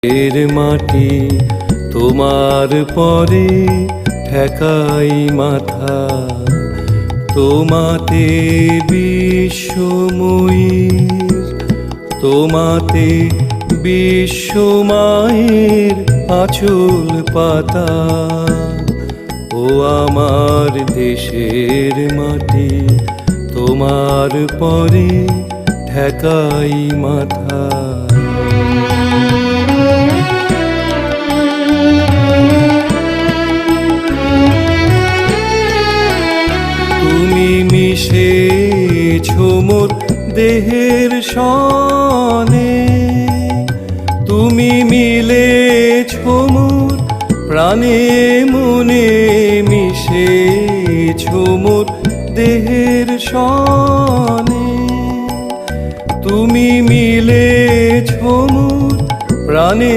এর মাটি তোমার পরে ঠেকাই মাথা, তোমাতে বিশ্বময়ীর, তোমাতে বিশ্বমায়ের আঁচল পাতা। ও আমার দেশের মাটি তোমার পরে ঠেকাই মাথা। তুমি মিশেছো মোর দেহের সনে, তুমি মিলেছো মোর প্রাণে মনে, মিশেছো মোর দেহের সনে, তুমি মিলেছো মোর প্রাণে